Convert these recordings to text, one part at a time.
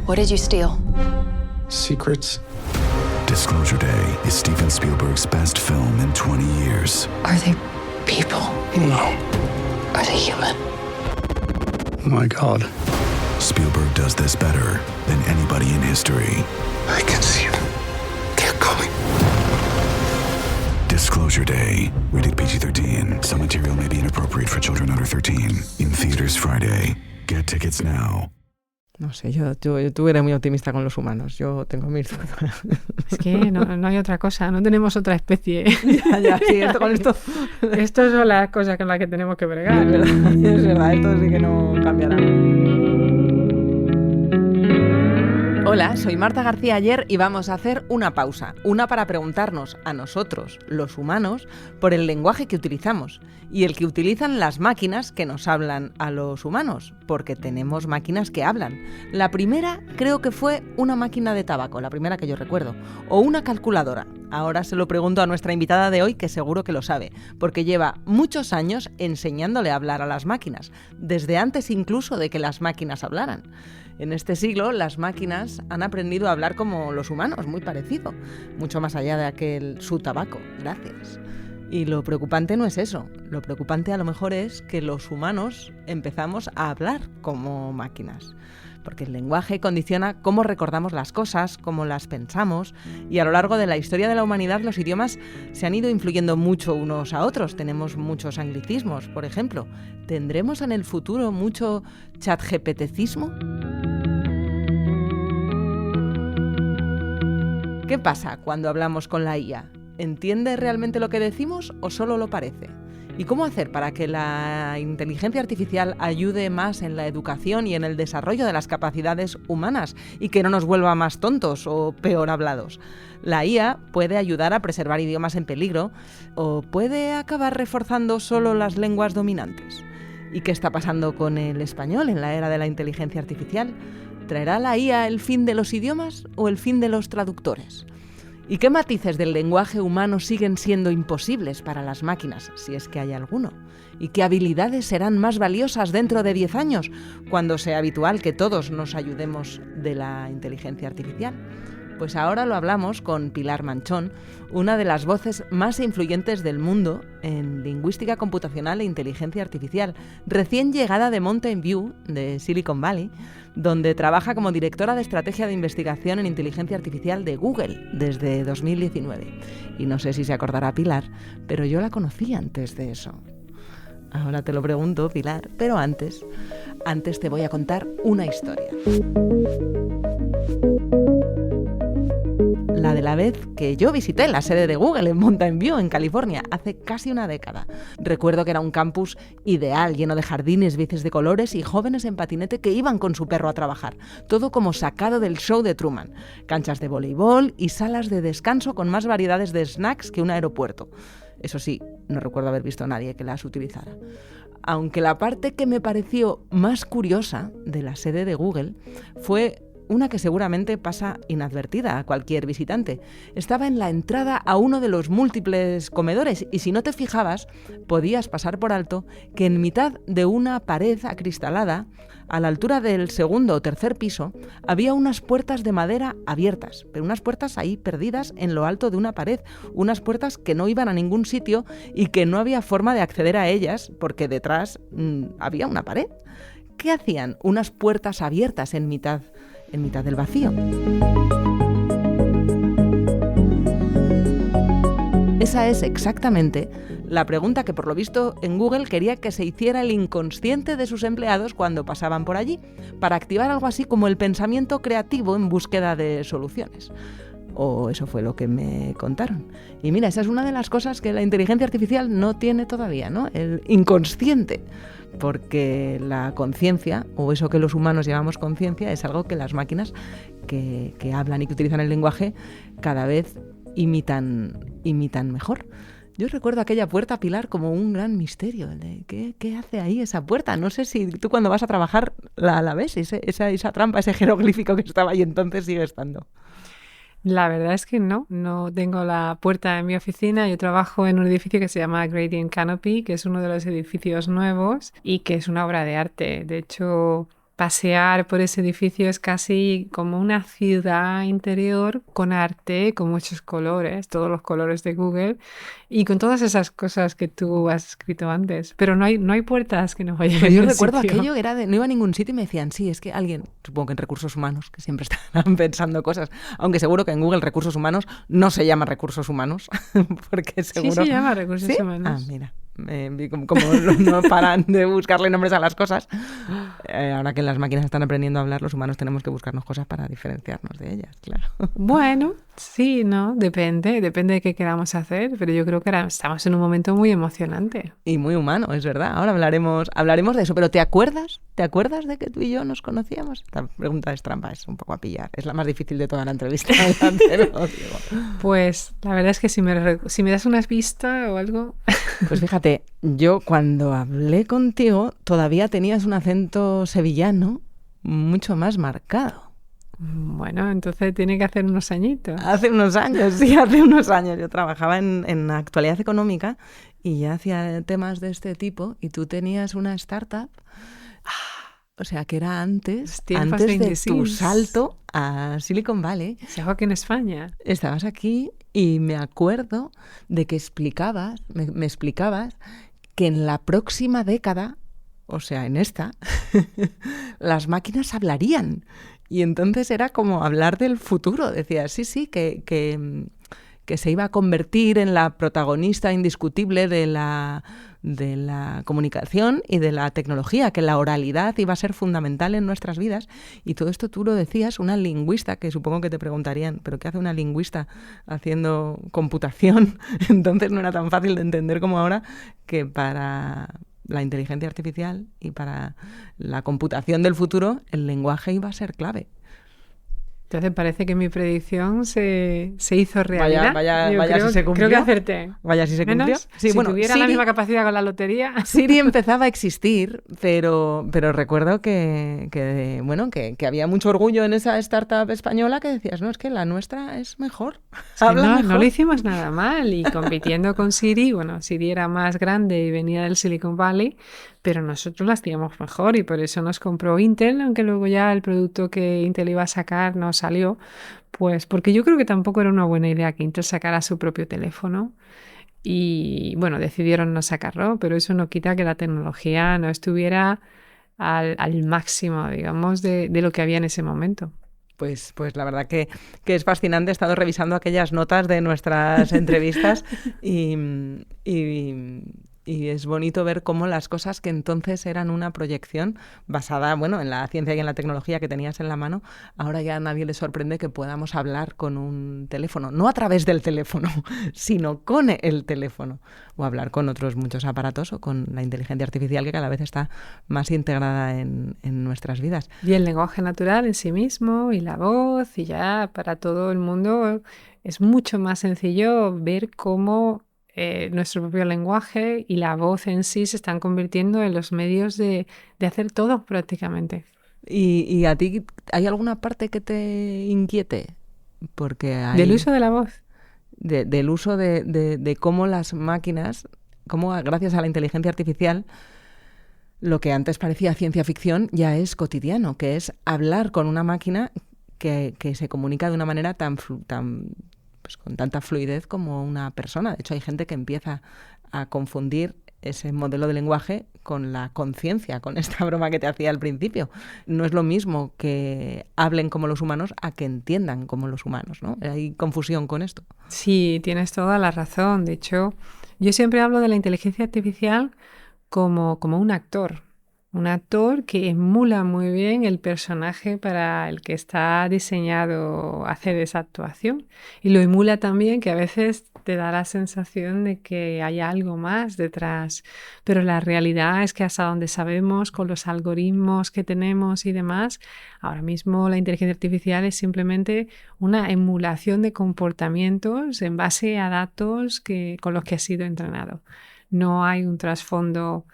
What did you steal? Secrets. Disclosure Day is Steven Spielberg's best film in 20 years. Are they people? No. Are they human? Oh my God. Spielberg does this better than anybody in history. I can see them. They're coming. Disclosure Day. Rated PG-13. Some material may be inappropriate for children under 13. In theaters Friday. Get tickets now. No sé, yo tú eres muy optimista con los humanos. Yo tengo mis dudas. Es que no hay otra cosa, no tenemos otra especie. Ya, sí, con esto. Estas son las cosas con las que tenemos que bregar. Es verdad, esto sí que no cambiará. Hola, soy Marta García Ayer y vamos a hacer una pausa. Una para preguntarnos a nosotros, los humanos, por el lenguaje que utilizamos y el que utilizan las máquinas que nos hablan a los humanos, porque tenemos máquinas que hablan. La primera creo que fue una máquina de tabaco, la primera que yo recuerdo, o una calculadora. Ahora se lo pregunto a nuestra invitada de hoy, que seguro que lo sabe, porque lleva muchos años enseñándole a hablar a las máquinas, desde antes incluso de que las máquinas hablaran. En este siglo, las máquinas han aprendido a hablar como los humanos, muy parecido, mucho más allá de aquel su tabaco, gracias. Y lo preocupante no es eso, lo preocupante a lo mejor es que los humanos empezamos a hablar como máquinas. Porque el lenguaje condiciona cómo recordamos las cosas, cómo las pensamos, y a lo largo de la historia de la humanidad los idiomas se han ido influyendo mucho unos a otros. Tenemos muchos anglicismos, por ejemplo. ¿Tendremos en el futuro mucho chatgptcismo? ¿Qué pasa cuando hablamos con la IA? ¿Entiende realmente lo que decimos o solo lo parece? ¿Y cómo hacer para que la inteligencia artificial ayude más en la educación y en el desarrollo de las capacidades humanas y que no nos vuelva más tontos o peor hablados? La IA puede ayudar a preservar idiomas en peligro o puede acabar reforzando solo las lenguas dominantes. ¿Y qué está pasando con el español en la era de la inteligencia artificial? ¿Traerá la IA el fin de los idiomas o el fin de los traductores? ¿Y qué matices del lenguaje humano siguen siendo imposibles para las máquinas, si es que hay alguno? ¿Y qué habilidades serán más valiosas dentro de 10 años, cuando sea habitual que todos nos ayudemos de la inteligencia artificial? Pues ahora lo hablamos con Pilar Manchón, una de las voces más influyentes del mundo en lingüística computacional e inteligencia artificial, recién llegada de Mountain View, de Silicon Valley, donde trabaja como directora de estrategia de investigación en inteligencia artificial de Google desde 2019. Y no sé si se acordará Pilar, pero yo la conocí antes de eso. Ahora te lo pregunto, Pilar, pero antes te voy a contar una historia. La de la vez que yo visité la sede de Google en Mountain View, en California, hace casi una década. Recuerdo que era un campus ideal, lleno de jardines, bicis de colores y jóvenes en patinete que iban con su perro a trabajar. Todo como sacado del show de Truman. Canchas de voleibol y salas de descanso con más variedades de snacks que un aeropuerto. Eso sí, no recuerdo haber visto a nadie que las utilizara. Aunque la parte que me pareció más curiosa de la sede de Google fue una que seguramente pasa inadvertida a cualquier visitante. Estaba en la entrada a uno de los múltiples comedores y si no te fijabas, podías pasar por alto que en mitad de una pared acristalada, a la altura del segundo o tercer piso, había unas puertas de madera abiertas, pero unas puertas ahí perdidas en lo alto de una pared, unas puertas que no iban a ningún sitio y que no había forma de acceder a ellas porque detrás había una pared. ¿Qué hacían unas puertas abiertas en mitad del vacío? Esa es exactamente la pregunta que por lo visto en Google quería que se hiciera el inconsciente de sus empleados cuando pasaban por allí, para activar algo así como el pensamiento creativo en búsqueda de soluciones. O eso fue lo que me contaron. Y mira, esa es una de las cosas que la inteligencia artificial no tiene todavía, ¿no? El inconsciente. Porque la conciencia, o eso que los humanos llamamos conciencia, es algo que las máquinas que hablan y que utilizan el lenguaje cada vez imitan mejor. Yo recuerdo aquella puerta, Pilar, como un gran misterio. De ¿qué hace ahí esa puerta? No sé si tú cuando vas a trabajar la ves, esa trampa, ese jeroglífico que estaba ahí entonces sigue estando. La verdad es que no tengo la puerta en mi oficina. Yo trabajo en un edificio que se llama Gradient Canopy, que es uno de los edificios nuevos y que es una obra de arte. De hecho, pasear por ese edificio es casi como una ciudad interior con arte, con muchos colores, todos los colores de Google y con todas esas cosas que tú has escrito antes. Pero no hay puertas que nos vayan. Pero yo recuerdo aquello, no iba a ningún sitio y me decían, sí, es que alguien, supongo que en recursos humanos, que siempre están pensando cosas, aunque seguro que en Google recursos humanos no se llama recursos humanos, porque seguro... Sí se llama recursos humanos. Ah, mira. Como no paran de buscarle nombres a las cosas, ahora que las máquinas están aprendiendo a hablar, los humanos tenemos que buscarnos cosas para diferenciarnos de ellas, claro. Bueno, sí, ¿no? Depende de qué queramos hacer, pero yo creo que ahora estamos en un momento muy emocionante. Y muy humano, es verdad. Ahora hablaremos de eso, pero ¿te acuerdas de que tú y yo nos conocíamos? Esta pregunta es trampa, es un poco a pillar. Es la más difícil de toda la entrevista. Pues la verdad es que si me das unas pistas o algo... Pues fíjate, yo cuando hablé contigo todavía tenías un acento sevillano mucho más marcado. Bueno, entonces tiene que hacer unos añitos. Hace unos años, sí, hace unos años. Yo trabajaba en actualidad económica y ya hacía temas de este tipo y tú tenías una startup, o sea, que era antes de tu salto a Silicon Valley. Se hago aquí en España. Estabas aquí y me acuerdo de que me explicabas que en la próxima década, o sea, en esta, las máquinas hablarían. Y entonces era como hablar del futuro. Decías, sí, que se iba a convertir en la protagonista indiscutible de la comunicación y de la tecnología, que la oralidad iba a ser fundamental en nuestras vidas. Y todo esto tú lo decías, una lingüista, que supongo que te preguntarían, ¿pero qué hace una lingüista haciendo computación? Entonces no era tan fácil de entender como ahora, que para la inteligencia artificial y para la computación del futuro, el lenguaje iba a ser clave. Entonces parece que mi predicción se hizo realidad. Vaya si se cumplió. Creo que acerté. Vaya si se cumplió. Sí, si tuviera la misma capacidad con la lotería. Siri empezaba a existir, pero recuerdo que había mucho orgullo en esa startup española que decías, no, es que la nuestra es mejor. No lo hicimos nada mal. Y compitiendo con Siri, Siri era más grande y venía del Silicon Valley, pero nosotros la hacíamos mejor y por eso nos compró Intel, aunque luego ya el producto que Intel iba a sacar no salió, pues porque yo creo que tampoco era una buena idea que Intel sacara su propio teléfono y decidieron no sacarlo, pero eso no quita que la tecnología no estuviera al máximo, digamos, de lo que había en ese momento. Pues la verdad que es fascinante. He estado revisando aquellas notas de nuestras entrevistas y es bonito ver cómo las cosas que entonces eran una proyección basada, en la ciencia y en la tecnología que tenías en la mano, ahora ya a nadie le sorprende que podamos hablar con un teléfono, no a través del teléfono, sino con el teléfono, o hablar con otros muchos aparatos o con la inteligencia artificial que cada vez está más integrada en nuestras vidas. Y el lenguaje natural en sí mismo y la voz, y ya para todo el mundo es mucho más sencillo ver cómo nuestro propio lenguaje y la voz en sí se están convirtiendo en los medios de hacer todo prácticamente. ¿Y a ti hay alguna parte que te inquiete? Porque ¿Del uso de la voz? Del uso de cómo las máquinas, cómo gracias a la inteligencia artificial, lo que antes parecía ciencia ficción ya es cotidiano, que es hablar con una máquina que se comunica de una manera con tanta fluidez como una persona. De hecho, hay gente que empieza a confundir ese modelo de lenguaje con la conciencia, con esta broma que te hacía al principio. No es lo mismo que hablen como los humanos a que entiendan como los humanos, ¿no? Hay confusión con esto. Sí, tienes toda la razón. De hecho, yo siempre hablo de la inteligencia artificial como un actor. Un actor que emula muy bien el personaje para el que está diseñado hacer esa actuación. Y lo emula también que a veces te da la sensación de que hay algo más detrás. Pero la realidad es que hasta donde sabemos, con los algoritmos que tenemos y demás, ahora mismo la inteligencia artificial es simplemente una emulación de comportamientos en base a datos con los que ha sido entrenado. No hay un trasfondo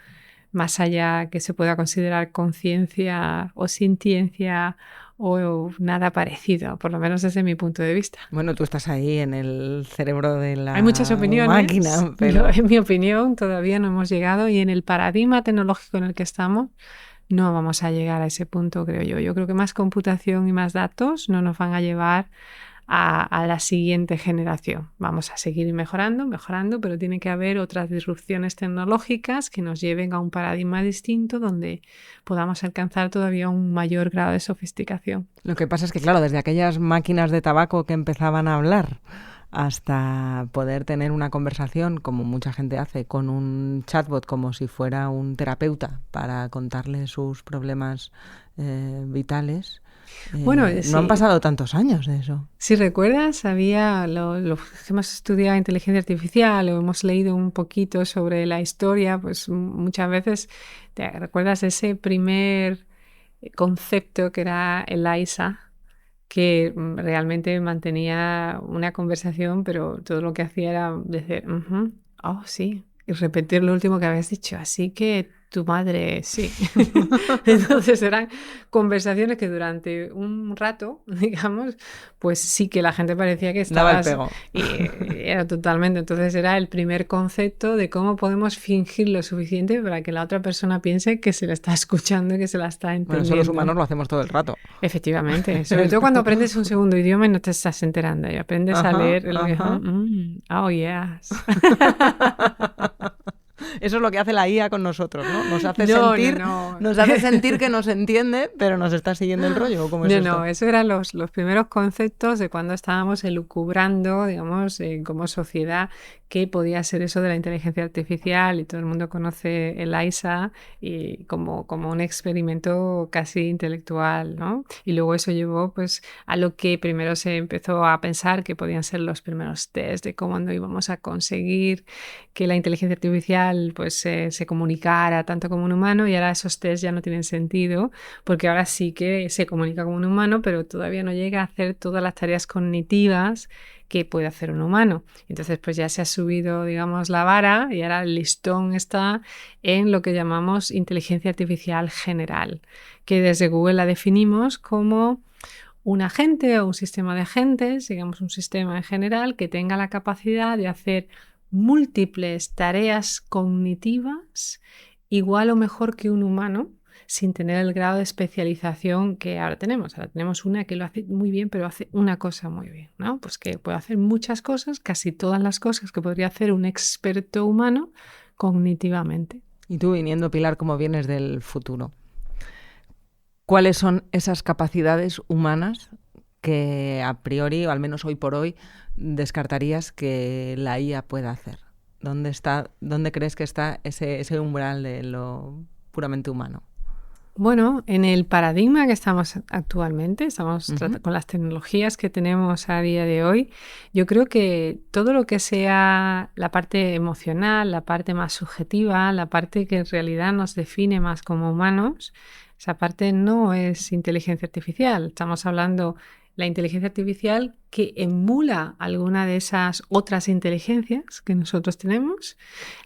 más allá que se pueda considerar conciencia o sintiencia o nada parecido, por lo menos desde mi punto de vista. Bueno, tú estás ahí en el cerebro de la Hay muchas opiniones, máquina, pero en mi opinión todavía no hemos llegado y en el paradigma tecnológico en el que estamos no vamos a llegar a ese punto, creo yo. Yo creo que más computación y más datos no nos van a llevar a la siguiente generación. Vamos a seguir mejorando, pero tiene que haber otras disrupciones tecnológicas que nos lleven a un paradigma distinto donde podamos alcanzar todavía un mayor grado de sofisticación. Lo que pasa es que, claro, desde aquellas máquinas de tabaco que empezaban a hablar hasta poder tener una conversación, como mucha gente hace, con un chatbot como si fuera un terapeuta para contarle sus problemas vitales. Bueno, sí. No han pasado tantos años de eso. Si recuerdas, había los que hemos estudiado inteligencia artificial o hemos leído un poquito sobre la historia, pues muchas veces te recuerdas ese primer concepto que era Eliza, que realmente mantenía una conversación, pero todo lo que hacía era decir, oh sí, y repetir lo último que habías dicho, así que tu madre, sí. Entonces eran conversaciones que durante un rato, digamos, pues sí que la gente parecía que estaba... Daba el pego. Y era totalmente. Entonces era el primer concepto de cómo podemos fingir lo suficiente para que la otra persona piense que se la está escuchando y que se la está entendiendo. Bueno, eso los humanos lo hacemos todo el rato. Efectivamente. Sobre todo cuando aprendes un segundo idioma y no te estás enterando y aprendes a leer. Oh, yes. Eso es lo que hace la IA con nosotros, ¿no? Nos hace sentir, nos hace sentir que nos entiende, pero nos está siguiendo el rollo. ¿Cómo es esto? No, eso eran los primeros conceptos de cuando estábamos elucubrando, digamos, como sociedad, qué podía ser eso de la inteligencia artificial, y todo el mundo conoce el ISA y como un experimento casi intelectual, ¿no? Y luego eso llevó pues a lo que primero se empezó a pensar que podían ser los primeros test de cómo no íbamos a conseguir que la inteligencia artificial pues se comunicara tanto como un humano, y ahora esos test ya no tienen sentido porque ahora sí que se comunica como un humano, pero todavía no llega a hacer todas las tareas cognitivas que puede hacer un humano. Entonces pues ya se ha subido, digamos, la vara y ahora el listón está en lo que llamamos inteligencia artificial general, que desde Google la definimos como un agente o un sistema de agentes, digamos un sistema en general que tenga la capacidad de hacer múltiples tareas cognitivas igual o mejor que un humano, sin tener el grado de especialización que ahora tenemos. Ahora tenemos una que lo hace muy bien, pero hace una cosa muy bien, ¿no? Pues que puede hacer muchas cosas, casi todas las cosas que podría hacer un experto humano cognitivamente. Y tú, viniendo, Pilar, como vienes del futuro, ¿cuáles son esas capacidades humanas que a priori, o al menos hoy por hoy, descartarías que la IA pueda hacer? ¿Dónde crees que está ese umbral de lo puramente humano? Bueno, en el paradigma que estamos actualmente, con las tecnologías que tenemos a día de hoy, yo creo que todo lo que sea la parte emocional, la parte más subjetiva, la parte que en realidad nos define más como humanos, esa parte no es inteligencia artificial. Estamos hablando la inteligencia artificial que emula alguna de esas otras inteligencias que nosotros tenemos,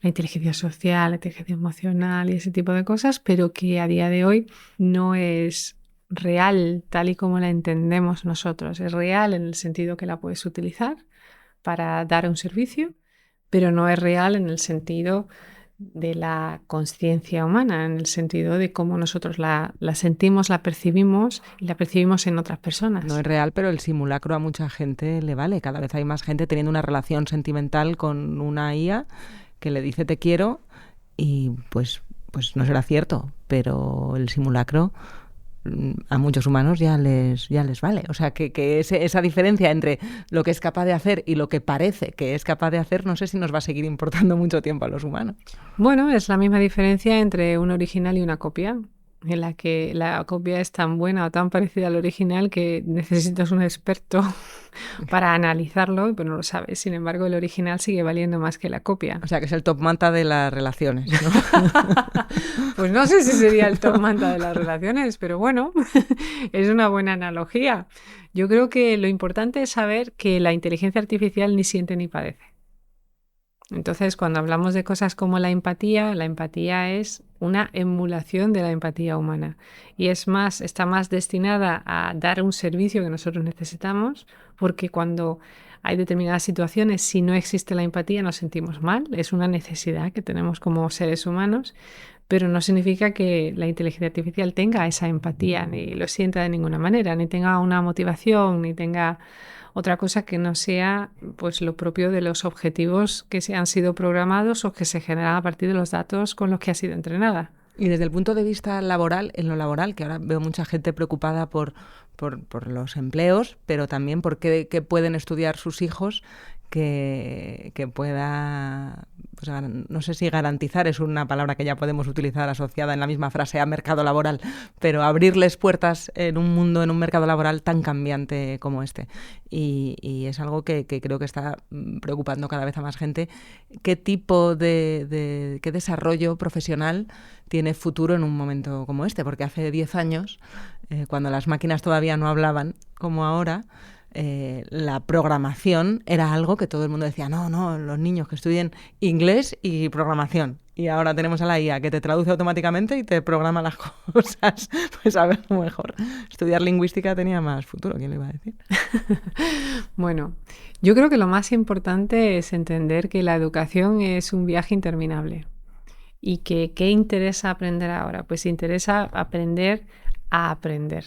la inteligencia social, la inteligencia emocional y ese tipo de cosas, pero que a día de hoy no es real tal y como la entendemos nosotros. Es real en el sentido que la puedes utilizar para dar un servicio, pero no es real en el sentido de la consciencia humana, en el sentido de cómo nosotros la sentimos, la percibimos y la percibimos en otras personas. No es real, pero el simulacro a mucha gente le vale. Cada vez hay más gente teniendo una relación sentimental con una IA que le dice te quiero y pues no será cierto, pero el simulacro a muchos humanos ya les vale. O sea, que esa diferencia entre lo que es capaz de hacer y lo que parece que es capaz de hacer, no sé si nos va a seguir importando mucho tiempo a los humanos. Bueno, es la misma diferencia entre un original y una copia, en la que la copia es tan buena o tan parecida al original que necesitas un experto para analizarlo, pero no lo sabes. Sin embargo, el original sigue valiendo más que la copia. O sea, que es el top manta de las relaciones, ¿no? Pues no sé si sería el top manta de las relaciones, pero bueno, es una buena analogía. Yo creo que lo importante es saber que la inteligencia artificial ni siente ni padece. Entonces, cuando hablamos de cosas como la empatía es una emulación de la empatía humana. Y es más, está más destinada a dar un servicio que nosotros necesitamos, porque cuando hay determinadas situaciones, si no existe la empatía, nos sentimos mal. Es una necesidad que tenemos como seres humanos, pero no significa que la inteligencia artificial tenga esa empatía, ni lo sienta de ninguna manera, ni tenga una motivación, ni tenga otra cosa que no sea pues lo propio de los objetivos que se han sido programados o que se generan a partir de los datos con los que ha sido entrenada. Y desde el punto de vista laboral, en lo laboral, que ahora veo mucha gente preocupada por los empleos, pero también por qué pueden estudiar sus hijos que pueda, pues, no sé si garantizar es una palabra que ya podemos utilizar asociada en la misma frase a mercado laboral, pero abrirles puertas en un mundo, en un mercado laboral tan cambiante como este. Y es algo que creo que está preocupando cada vez a más gente. ¿Qué tipo qué desarrollo profesional tiene futuro en un momento como este? Porque hace 10 años, cuando las máquinas todavía no hablaban como ahora, la programación era algo que todo el mundo decía, no, los niños que estudien inglés y programación. Y ahora tenemos a la IA que te traduce automáticamente y te programa las cosas. Pues a ver, mejor. Estudiar lingüística tenía más futuro, ¿quién le iba a decir? Bueno, yo creo que lo más importante es entender que la educación es un viaje interminable. ¿Y que qué interesa aprender ahora? Pues interesa aprender a aprender.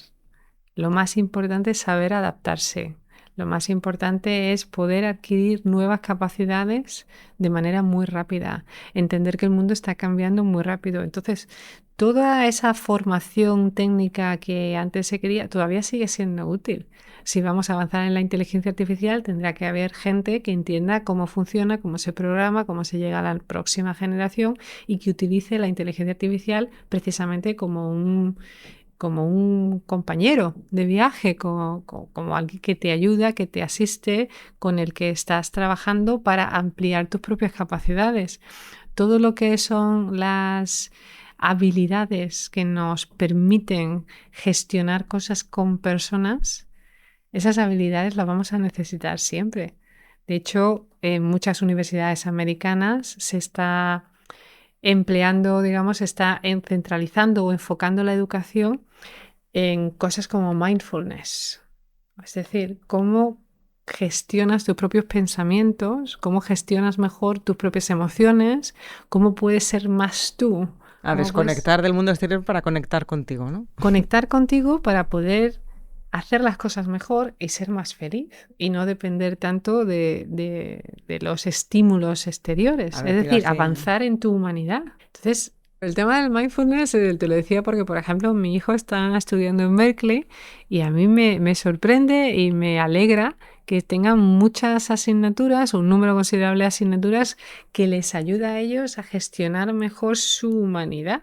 Lo más importante es saber adaptarse. Lo más importante es poder adquirir nuevas capacidades de manera muy rápida. Entender que el mundo está cambiando muy rápido. Entonces, toda esa formación técnica que antes se quería todavía sigue siendo útil. Si vamos a avanzar en la inteligencia artificial, tendrá que haber gente que entienda cómo funciona, cómo se programa, cómo se llega a la próxima generación y que utilice la inteligencia artificial precisamente como un compañero de viaje, como alguien que te ayuda, que te asiste, con el que estás trabajando para ampliar tus propias capacidades. Todo lo que son las habilidades que nos permiten gestionar cosas con personas, esas habilidades las vamos a necesitar siempre. De hecho, en muchas universidades americanas se está empleando, está centralizando o enfocando la educación en cosas como mindfulness. Es decir, cómo gestionas tus propios pensamientos, cómo gestionas mejor tus propias emociones, cómo puedes ser más tú. A desconectar del mundo exterior para conectar contigo, ¿no? Conectar contigo para poder hacer las cosas mejor y ser más feliz y no depender tanto de los estímulos exteriores. Es decir, avanzar en tu humanidad. Entonces, el tema del mindfulness te lo decía porque, por ejemplo, mi hijo está estudiando en Berkeley y a mí me sorprende y me alegra que tengan muchas asignaturas, un número considerable de asignaturas que les ayuda a ellos a gestionar mejor su humanidad,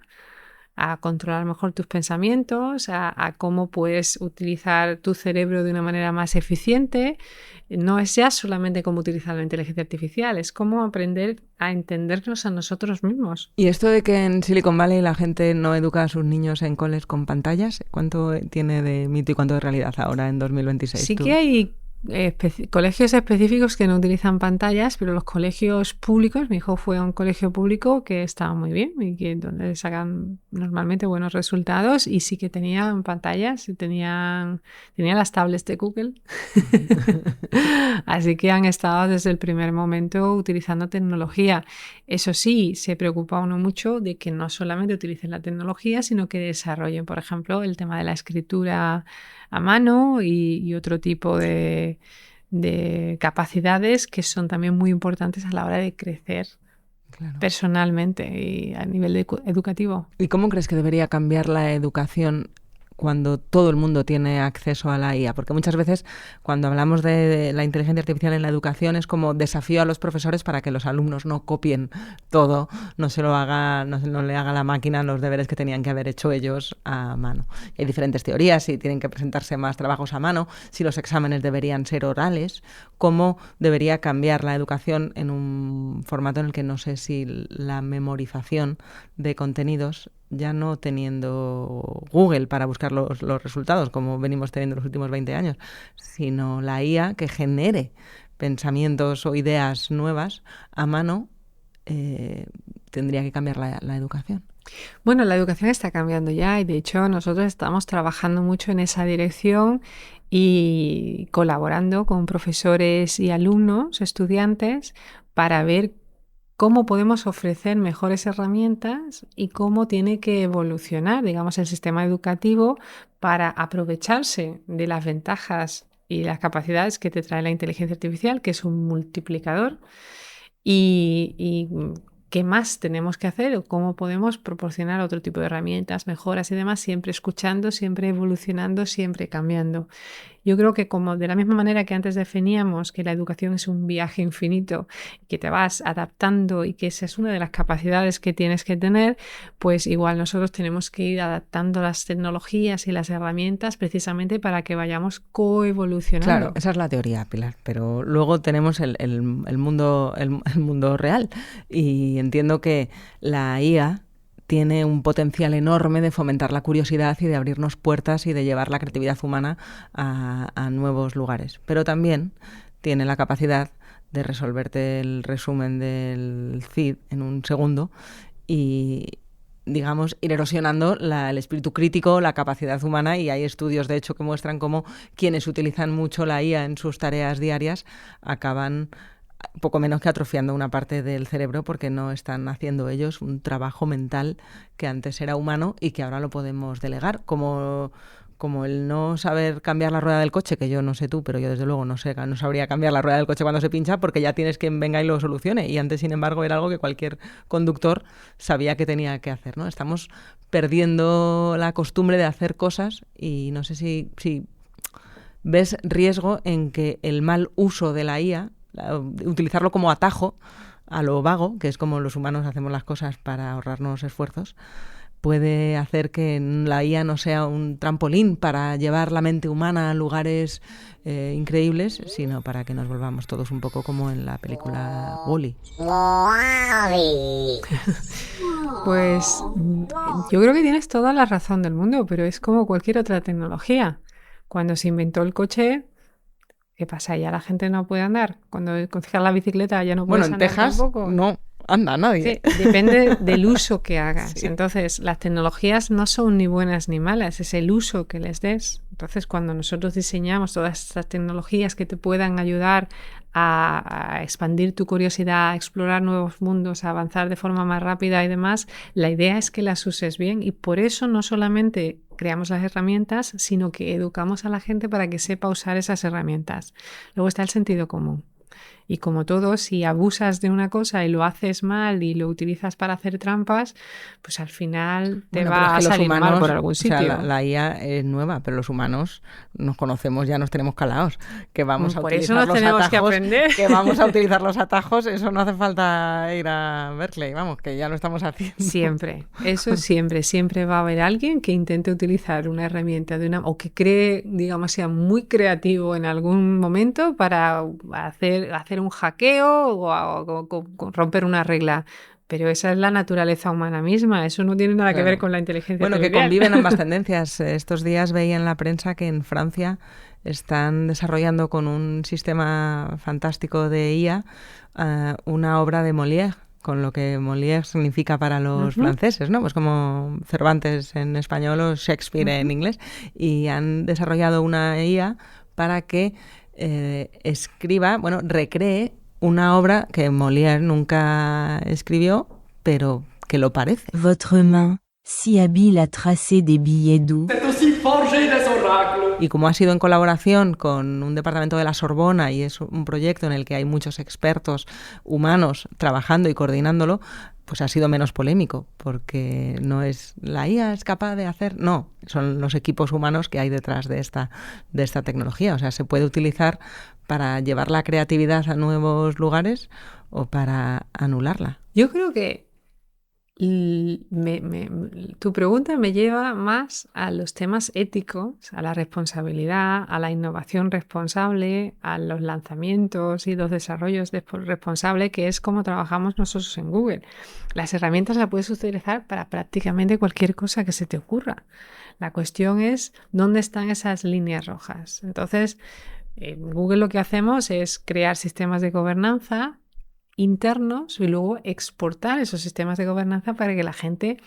a controlar mejor tus pensamientos, a cómo puedes utilizar tu cerebro de una manera más eficiente. No es ya solamente cómo utilizar la inteligencia artificial, es cómo aprender a entendernos a nosotros mismos. Y esto de que en Silicon Valley la gente no educa a sus niños en coles con pantallas, ¿cuánto tiene de mito y cuánto de realidad ahora en 2026? Sí que hay colegios específicos que no utilizan pantallas, pero los colegios públicos, mi hijo fue a un colegio público que estaba muy bien y donde sacan normalmente buenos resultados y sí que tenían pantallas y tenían las tablets de Google. Así que han estado desde el primer momento utilizando tecnología. Eso sí, se preocupa uno mucho de que no solamente utilicen la tecnología, sino que desarrollen, por ejemplo, el tema de la escritura a mano y otro tipo de capacidades que son también muy importantes a la hora de crecer personalmente y a nivel educativo. ¿Y cómo crees que debería cambiar la educación cuando todo el mundo tiene acceso a la IA? Porque muchas veces cuando hablamos de la inteligencia artificial en la educación es como desafío a los profesores para que los alumnos no copien todo, no le haga la máquina los deberes que tenían que haber hecho ellos a mano. Hay diferentes teorías, si tienen que presentarse más trabajos a mano, si los exámenes deberían ser orales, cómo debería cambiar la educación en un formato en el que no sé si la memorización de contenidos, ya no teniendo Google para buscar los resultados, como venimos teniendo los últimos 20 años, sino la IA que genere pensamientos o ideas nuevas a mano, tendría que cambiar la educación. Bueno, la educación está cambiando ya y de hecho nosotros estamos trabajando mucho en esa dirección y colaborando con profesores y alumnos, estudiantes, para ver cómo podemos ofrecer mejores herramientas y cómo tiene que evolucionar, digamos, el sistema educativo para aprovecharse de las ventajas y las capacidades que te trae la inteligencia artificial, que es un multiplicador, y qué más tenemos que hacer o cómo podemos proporcionar otro tipo de herramientas, mejoras y demás, siempre escuchando, siempre evolucionando, siempre cambiando. Yo creo que como de la misma manera que antes definíamos que la educación es un viaje infinito, que te vas adaptando y que esa es una de las capacidades que tienes que tener, pues igual nosotros tenemos que ir adaptando las tecnologías y las herramientas precisamente para que vayamos coevolucionando. Claro, esa es la teoría, Pilar, pero luego tenemos el mundo real y entiendo que la IA tiene un potencial enorme de fomentar la curiosidad y de abrirnos puertas y de llevar la creatividad humana a nuevos lugares. Pero también tiene la capacidad de resolverte el resumen del CID en un segundo y, digamos, ir erosionando el espíritu crítico, la capacidad humana, y hay estudios, de hecho, que muestran cómo quienes utilizan mucho la IA en sus tareas diarias acaban poco menos que atrofiando una parte del cerebro porque no están haciendo ellos un trabajo mental que antes era humano y que ahora lo podemos delegar, como el no saber cambiar la rueda del coche, que yo no sé tú, pero yo desde luego no sabría cambiar la rueda del coche cuando se pincha porque ya tienes quien venga y lo solucione, y antes, sin embargo, era algo que cualquier conductor sabía que tenía que hacer, ¿no? Estamos perdiendo la costumbre de hacer cosas y no sé si ves riesgo en que el mal uso de la IA, utilizarlo como atajo a lo vago, que es como los humanos hacemos las cosas para ahorrarnos esfuerzos, puede hacer que la IA no sea un trampolín para llevar la mente humana a lugares increíbles, sino para que nos volvamos todos un poco como en la película Wall-E. Pues yo creo que tienes toda la razón del mundo, pero es como cualquier otra tecnología. Cuando se inventó el coche, ¿qué pasa? ¿Ya la gente no puede andar? Cuando coges la bicicleta ya no puedes andar. Bueno, en Texas tampoco. no anda nadie. Sí, depende del uso que hagas. Sí. Entonces, las tecnologías no son ni buenas ni malas, es el uso que les des. Entonces, cuando nosotros diseñamos todas estas tecnologías que te puedan ayudar a expandir tu curiosidad, a explorar nuevos mundos, a avanzar de forma más rápida y demás, la idea es que las uses bien, y por eso no solamente creamos las herramientas, sino que educamos a la gente para que sepa usar esas herramientas. Luego está el sentido común. Y como todo, si abusas de una cosa y lo haces mal y lo utilizas para hacer trampas, pues al final te va a salir mal por algún sitio. O sea, la IA es nueva, pero los humanos nos conocemos, ya nos tenemos calados. Que vamos a por utilizar eso nos los tenemos atajos, que aprender. que vamos a utilizar los atajos, eso no hace falta ir a Berkeley, vamos, que ya lo estamos haciendo. Siempre, eso siempre va a haber alguien que intente utilizar una herramienta o que cree, digamos, sea muy creativo en algún momento para hacer un hackeo o romper una regla. Pero esa es la naturaleza humana misma, eso no tiene nada que ver con la inteligencia artificial. Bueno, que conviven ambas tendencias. Estos días veía en la prensa que en Francia están desarrollando con un sistema fantástico de IA una obra de Molière, con lo que Molière significa para los franceses, ¿no? Pues como Cervantes en español o Shakespeare en inglés. Y han desarrollado una IA para que recree una obra que Molière nunca escribió, pero que lo parece. Votre main, si habile à tracer des billets doux. Y como ha sido en colaboración con un departamento de la Sorbona y es un proyecto en el que hay muchos expertos humanos trabajando y coordinándolo, pues ha sido menos polémico, porque no es la IA es capaz de hacer, no, son los equipos humanos que hay detrás de esta tecnología. O sea, se puede utilizar para llevar la creatividad a nuevos lugares o para anularla. Yo creo que tu pregunta me lleva más a los temas éticos, a la responsabilidad, a la innovación responsable, a los lanzamientos y los desarrollos responsables, que es como trabajamos nosotros en Google. Las herramientas las puedes utilizar para prácticamente cualquier cosa que se te ocurra. La cuestión es dónde están esas líneas rojas. Entonces, en Google lo que hacemos es crear sistemas de gobernanza internos y luego exportar esos sistemas de gobernanza para que la gente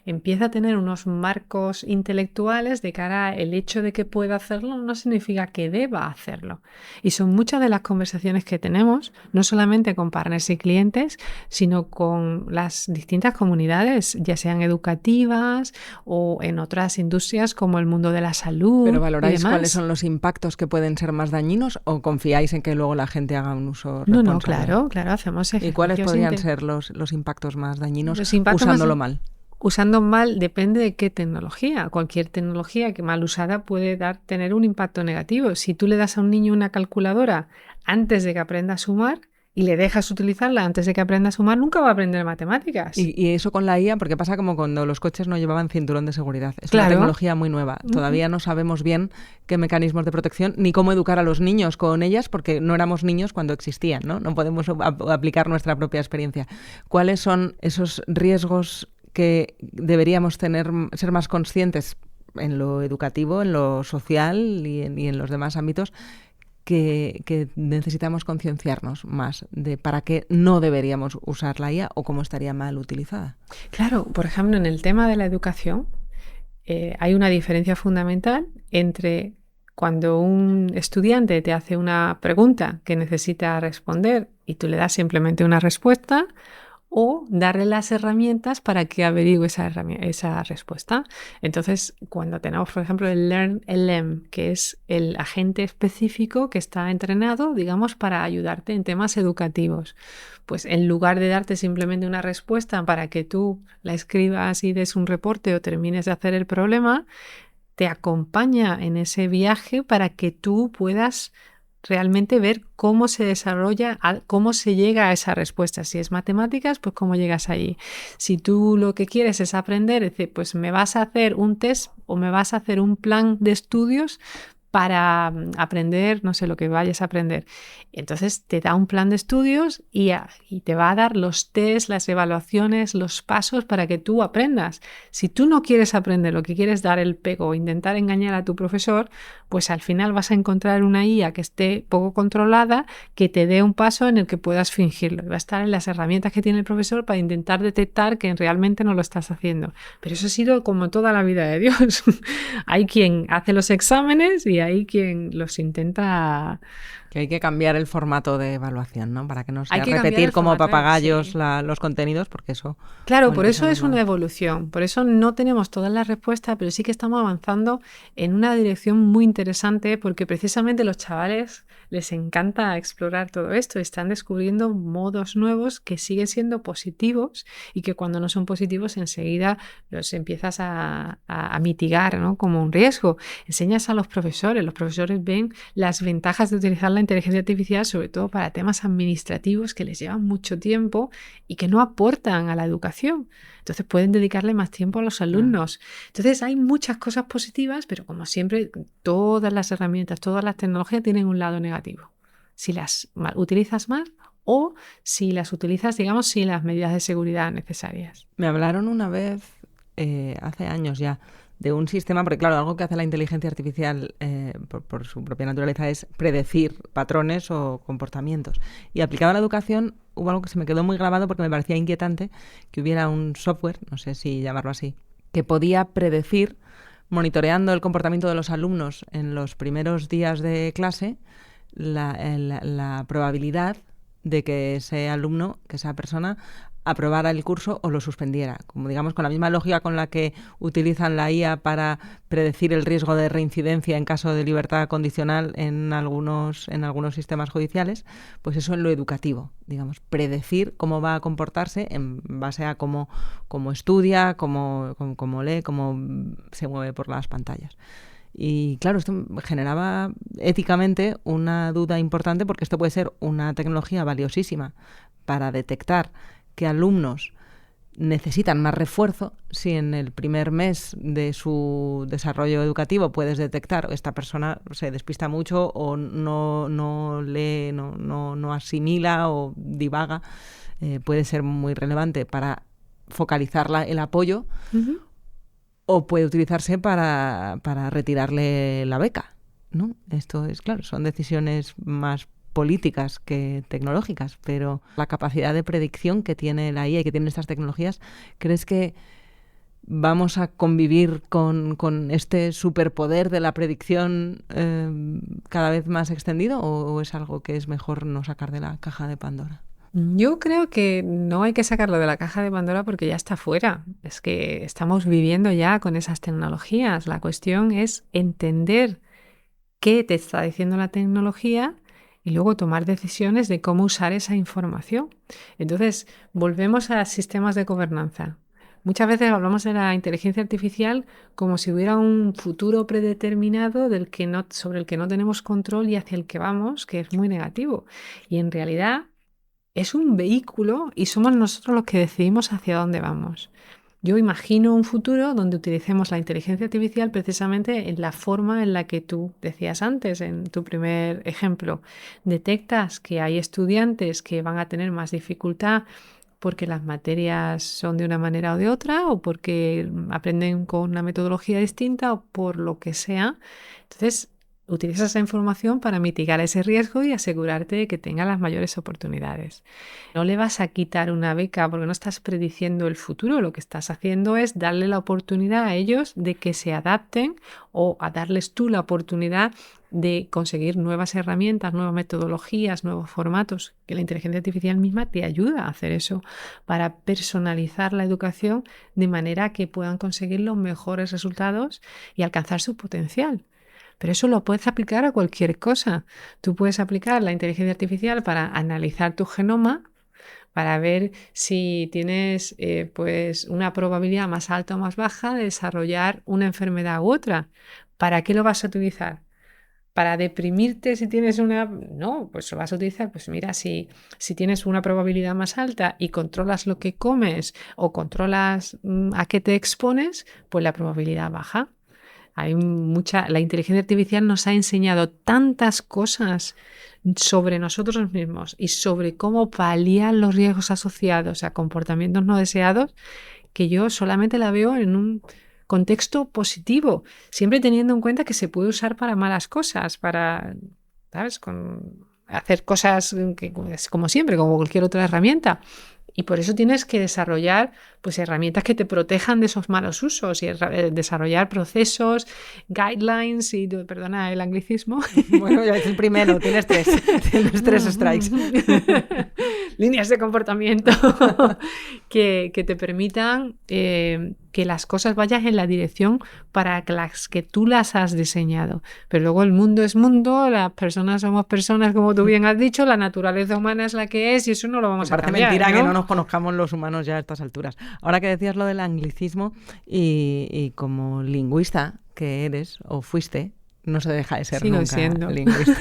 empiece a tener unos marcos intelectuales de cara al hecho de que pueda hacerlo no significa que deba hacerlo. Y son muchas de las conversaciones que tenemos, no solamente con partners y clientes, sino con las distintas comunidades, ya sean educativas o en otras industrias como el mundo de la salud. ¿Pero valoráis y demás. cuáles son los impactos que pueden ser más dañinos o confiáis en que luego la gente haga un uso responsable? No, claro, hacemos ejercicios. ¿Y cuáles podrían ser los impactos más dañinos Los impactos usándolo más... mal? Usando mal depende de qué tecnología. Cualquier tecnología que mal usada puede tener un impacto negativo. Si tú le das a un niño una calculadora antes de que aprenda a sumar y le dejas utilizarla antes de que aprenda a sumar, nunca va a aprender matemáticas. Y eso con la IA, porque pasa como cuando los coches no llevaban cinturón de seguridad. Es Claro. una tecnología muy nueva. Todavía no sabemos bien qué mecanismos de protección ni cómo educar a los niños con ellas, porque no éramos niños cuando existían, ¿no? No podemos aplicar nuestra propia experiencia. ¿Cuáles son esos riesgos que deberíamos ser más conscientes en lo educativo, en lo social y en los demás ámbitos que necesitamos concienciarnos más de para qué no deberíamos usar la IA o cómo estaría mal utilizada? Claro, por ejemplo, en el tema de la educación hay una diferencia fundamental entre cuando un estudiante te hace una pregunta que necesita responder y tú le das simplemente una respuesta, o darle las herramientas para que averigüe esa respuesta. Entonces, cuando tenemos, por ejemplo, el LearnLM, que es el agente específico que está entrenado, digamos, para ayudarte en temas educativos, pues en lugar de darte simplemente una respuesta para que tú la escribas y des un reporte o termines de hacer el problema, te acompaña en ese viaje para que tú puedas realmente ver cómo se desarrolla, cómo se llega a esa respuesta. Si es matemáticas, pues cómo llegas allí. Si tú lo que quieres es aprender, es decir, pues me vas a hacer un test o me vas a hacer un plan de estudios para aprender, no sé, lo que vayas a aprender. Entonces te da un plan de estudios y te va a dar los tests, las evaluaciones, los pasos para que tú aprendas. Si tú no quieres aprender, lo que quieres es dar el pego o intentar engañar a tu profesor, pues al final vas a encontrar una IA que esté poco controlada, que te dé un paso en el que puedas fingirlo. Y va a estar en las herramientas que tiene el profesor para intentar detectar que realmente no lo estás haciendo. Pero eso ha sido como toda la vida de Dios. Hay quien hace los exámenes y hay quien los intenta... Que hay que cambiar el formato de evaluación, ¿no? Para que no sea Hay que cambiar repetir el como formato, papagayos sí. los contenidos, porque eso... Claro, bueno, por eso es normal. una evolución. Por eso no tenemos todas las respuestas, pero sí que estamos avanzando en una dirección muy interesante porque precisamente los chavales les encanta explorar todo esto. Están descubriendo modos nuevos que siguen siendo positivos y que cuando no son positivos enseguida los empiezas a mitigar, ¿no? Como un riesgo. Enseñas a los profesores ven las ventajas de utilizar la inteligencia artificial, sobre todo para temas administrativos que les llevan mucho tiempo y que no aportan a la educación. Entonces pueden dedicarle más tiempo a los alumnos. Entonces hay muchas cosas positivas, pero como siempre, todas las herramientas, todas las tecnologías tienen un lado negativo. Si las utilizas mal o si las utilizas, digamos, sin las medidas de seguridad necesarias. Me hablaron una vez, hace años ya, de un sistema, porque claro, algo que hace la inteligencia artificial por su propia naturaleza es predecir patrones o comportamientos. Y aplicado a la educación hubo algo que se me quedó muy grabado porque me parecía inquietante, que hubiera un software, no sé si llamarlo así, que podía predecir, monitoreando el comportamiento de los alumnos en los primeros días de clase, la probabilidad de que ese alumno, que esa persona, aprobara el curso o lo suspendiera. Como digamos, con la misma lógica con la que utilizan la IA para predecir el riesgo de reincidencia en caso de libertad condicional en algunos sistemas judiciales, pues eso en lo educativo, digamos, predecir cómo va a comportarse en base a cómo estudia, cómo lee, cómo se mueve por las pantallas. Y claro, esto generaba éticamente una duda importante porque esto puede ser una tecnología valiosísima para detectar que alumnos necesitan más refuerzo. Si en el primer mes de su desarrollo educativo puedes detectar que esta persona se despista mucho o no lee, no asimila o divaga, puede ser muy relevante para focalizar el apoyo. Uh-huh. O puede utilizarse para retirarle la beca, ¿no? Esto es, claro, son decisiones más políticas que tecnológicas, pero la capacidad de predicción que tiene la IA y que tienen estas tecnologías, ¿crees que vamos a convivir con este superpoder de la predicción cada vez más extendido, o es algo que es mejor no sacar de la caja de Pandora? Yo creo que no hay que sacarlo de la caja de Pandora porque ya está fuera. Es que estamos viviendo ya con esas tecnologías. La cuestión es entender qué te está diciendo la tecnología y luego tomar decisiones de cómo usar esa información. Entonces, volvemos a sistemas de gobernanza. Muchas veces hablamos de la inteligencia artificial como si hubiera un futuro predeterminado sobre el que no tenemos control y hacia el que vamos, que es muy negativo. Y en realidad es un vehículo y somos nosotros los que decidimos hacia dónde vamos. Yo imagino un futuro donde utilicemos la inteligencia artificial precisamente en la forma en la que tú decías antes, en tu primer ejemplo. Detectas que hay estudiantes que van a tener más dificultad porque las materias son de una manera o de otra, o porque aprenden con una metodología distinta, o por lo que sea. Entonces, utilizas esa información para mitigar ese riesgo y asegurarte de que tenga las mayores oportunidades. No le vas a quitar una beca porque no estás prediciendo el futuro. Lo que estás haciendo es darle la oportunidad a ellos de que se adapten, o a darles tú la oportunidad de conseguir nuevas herramientas, nuevas metodologías, nuevos formatos, que la inteligencia artificial misma te ayuda a hacer eso, para personalizar la educación de manera que puedan conseguir los mejores resultados y alcanzar su potencial. Pero eso lo puedes aplicar a cualquier cosa. Tú puedes aplicar la inteligencia artificial para analizar tu genoma, para ver si tienes pues una probabilidad más alta o más baja de desarrollar una enfermedad u otra. ¿Para qué lo vas a utilizar? ¿Para deprimirte si tienes una...? No, pues lo vas a utilizar, pues mira, si tienes una probabilidad más alta y controlas lo que comes o controlas a qué te expones, pues la probabilidad baja. La inteligencia artificial nos ha enseñado tantas cosas sobre nosotros mismos y sobre cómo paliar los riesgos asociados a comportamientos no deseados, que yo solamente la veo en un contexto positivo, siempre teniendo en cuenta que se puede usar para malas cosas, para, ¿sabes?, hacer cosas como siempre, como cualquier otra herramienta. Y por eso tienes que desarrollar pues herramientas que te protejan de esos malos usos y desarrollar procesos, guidelines y, perdona el anglicismo. Bueno, ya es el primero, tienes tres strikes. Líneas de comportamiento que te permitan que las cosas vayan en la dirección para las que tú las has diseñado. Pero luego el mundo es mundo, las personas somos personas, como tú bien has dicho, la naturaleza humana es la que es y eso no lo vamos a cambiar. Parece mentira, ¿no? Que no nos conozcamos los humanos ya a estas alturas. Ahora que decías lo del anglicismo y como lingüista que eres o fuiste, no se deja de ser Sigo nunca siendo lingüista.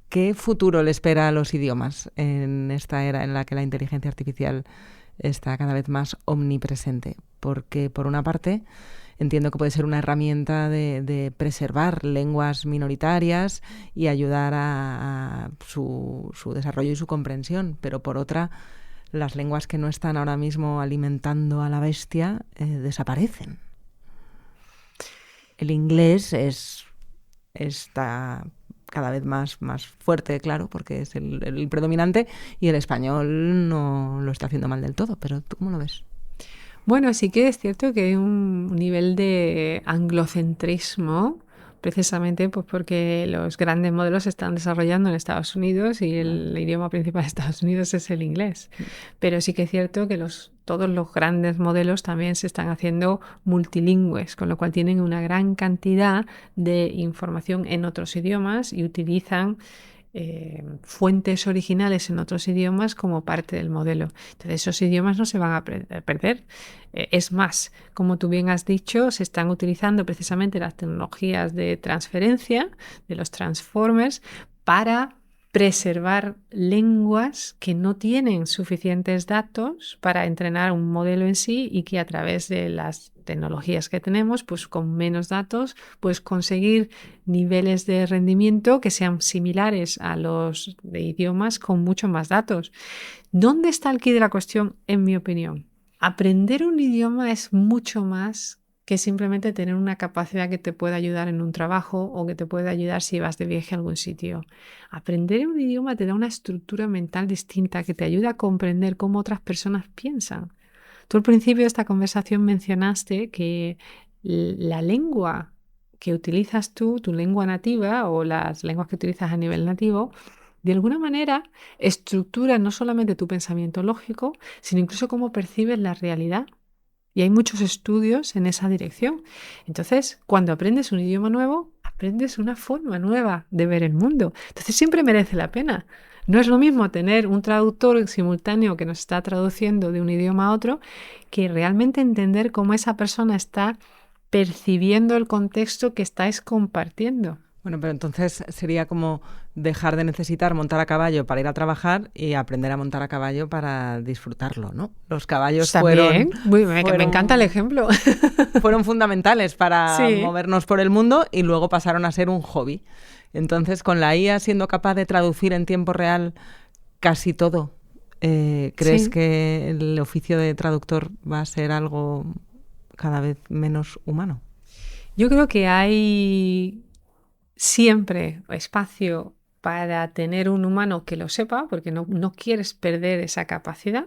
¿Qué futuro le espera a los idiomas en esta era en la que la inteligencia artificial está cada vez más omnipresente? Porque, por una parte, entiendo que puede ser una herramienta de preservar lenguas minoritarias y ayudar a su desarrollo y su comprensión, pero por otra, las lenguas que no están ahora mismo alimentando a la bestia desaparecen. El inglés está cada vez más fuerte, claro, porque es el predominante, y el español no lo está haciendo mal del todo. Pero ¿tú cómo lo ves? Bueno, sí que es cierto que hay un nivel de anglocentrismo, precisamente pues porque los grandes modelos se están desarrollando en Estados Unidos y el idioma principal de Estados Unidos es el inglés. Pero sí que es cierto que todos los grandes modelos también se están haciendo multilingües, con lo cual tienen una gran cantidad de información en otros idiomas y utilizan fuentes originales en otros idiomas como parte del modelo. Entonces esos idiomas no se van a perder. Es más, como tú bien has dicho, se están utilizando precisamente las tecnologías de transferencia, de los transformers, para preservar lenguas que no tienen suficientes datos para entrenar un modelo en sí y que a través de las tecnologías que tenemos, pues con menos datos, pues conseguir niveles de rendimiento que sean similares a los de idiomas con mucho más datos. ¿Dónde está el quid de la cuestión, en mi opinión? Aprender un idioma es mucho más que simplemente tener una capacidad que te pueda ayudar en un trabajo o que te pueda ayudar si vas de viaje a algún sitio. Aprender un idioma te da una estructura mental distinta que te ayuda a comprender cómo otras personas piensan. Tú al principio de esta conversación mencionaste que la lengua que utilizas tú, tu lengua nativa o las lenguas que utilizas a nivel nativo, de alguna manera estructura no solamente tu pensamiento lógico, sino incluso cómo percibes la realidad. Y hay muchos estudios en esa dirección. Entonces, cuando aprendes un idioma nuevo, aprendes una forma nueva de ver el mundo. Entonces, siempre merece la pena. No es lo mismo tener un traductor simultáneo que nos está traduciendo de un idioma a otro que realmente entender cómo esa persona está percibiendo el contexto que estáis compartiendo. Bueno, pero entonces sería como dejar de necesitar montar a caballo para ir a trabajar y aprender a montar a caballo para disfrutarlo, ¿no? Los caballos También, me encanta el ejemplo. Fueron fundamentales para Sí. movernos por el mundo y luego pasaron a ser un hobby. Entonces, con la IA siendo capaz de traducir en tiempo real casi todo, ¿crees Sí. que el oficio de traductor va a ser algo cada vez menos humano? Yo creo que hay siempre espacio para tener un humano que lo sepa, porque no quieres perder esa capacidad.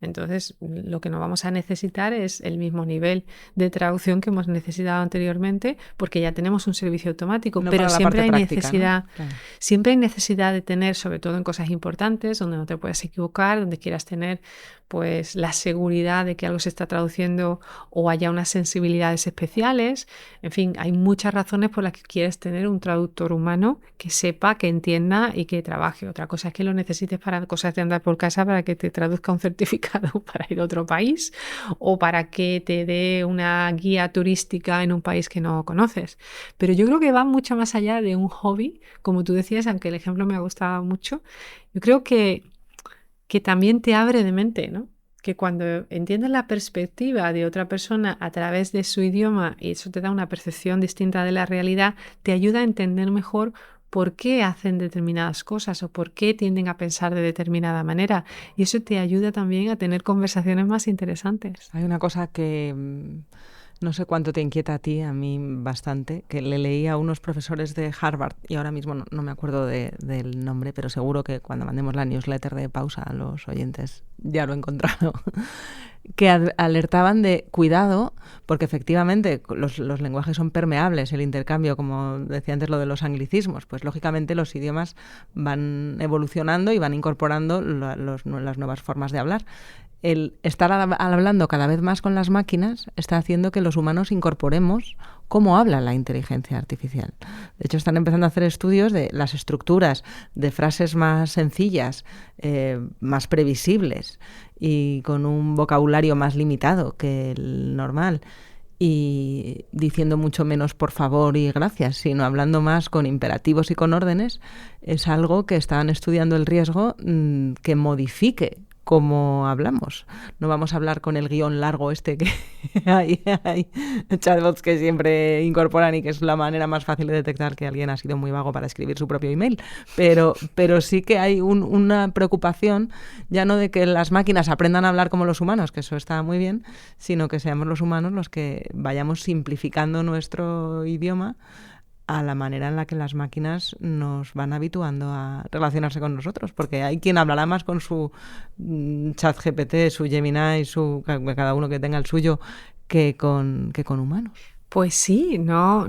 Entonces, lo que no vamos a necesitar es el mismo nivel de traducción que hemos necesitado anteriormente, porque ya tenemos un servicio automático, No pero para la siempre parte hay práctica, ¿no? necesidad, Claro. siempre hay necesidad de tener, sobre todo en cosas importantes, donde no te puedes equivocar, donde quieras tener pues la seguridad de que algo se está traduciendo o haya unas sensibilidades especiales. En fin, hay muchas razones por las que quieres tener un traductor humano que sepa, que entienda y que trabaje. Otra cosa es que lo necesites para cosas de andar por casa, para que te traduzca un certificado para ir a otro país o para que te dé una guía turística en un país que no conoces. Pero yo creo que va mucho más allá de un hobby, como tú decías, aunque el ejemplo me ha gustado mucho. Yo creo que también te abre de mente, ¿no? Que cuando entiendes la perspectiva de otra persona a través de su idioma y eso te da una percepción distinta de la realidad, te ayuda a entender mejor por qué hacen determinadas cosas o por qué tienden a pensar de determinada manera. Y eso te ayuda también a tener conversaciones más interesantes. Hay una cosa que no sé cuánto te inquieta a ti, a mí bastante, que le leí a unos profesores de Harvard y ahora mismo no me acuerdo del nombre, pero seguro que cuando mandemos la newsletter de Pausa a los oyentes ya lo he encontrado, que alertaban de cuidado, porque efectivamente los lenguajes son permeables, el intercambio, como decía antes lo de los anglicismos, pues lógicamente los idiomas van evolucionando y van incorporando las nuevas formas de hablar. El estar hablando cada vez más con las máquinas está haciendo que los humanos incorporemos cómo habla la inteligencia artificial. De hecho, están empezando a hacer estudios de las estructuras de frases más sencillas, más previsibles y con un vocabulario más limitado que el normal. Y diciendo mucho menos por favor y gracias, sino hablando más con imperativos y con órdenes, es algo que están estudiando el riesgo que modifique cómo hablamos. No vamos a hablar con el guión largo este que hay chatbots que siempre incorporan y que es la manera más fácil de detectar que alguien ha sido muy vago para escribir su propio email. Pero sí que hay una preocupación ya no de que las máquinas aprendan a hablar como los humanos, que eso está muy bien, sino que seamos los humanos los que vayamos simplificando nuestro idioma a la manera en la que las máquinas nos van habituando a relacionarse con nosotros, porque hay quien hablará más con su ChatGPT, su Gemini, cada uno que tenga el suyo, que con humanos. Pues sí, no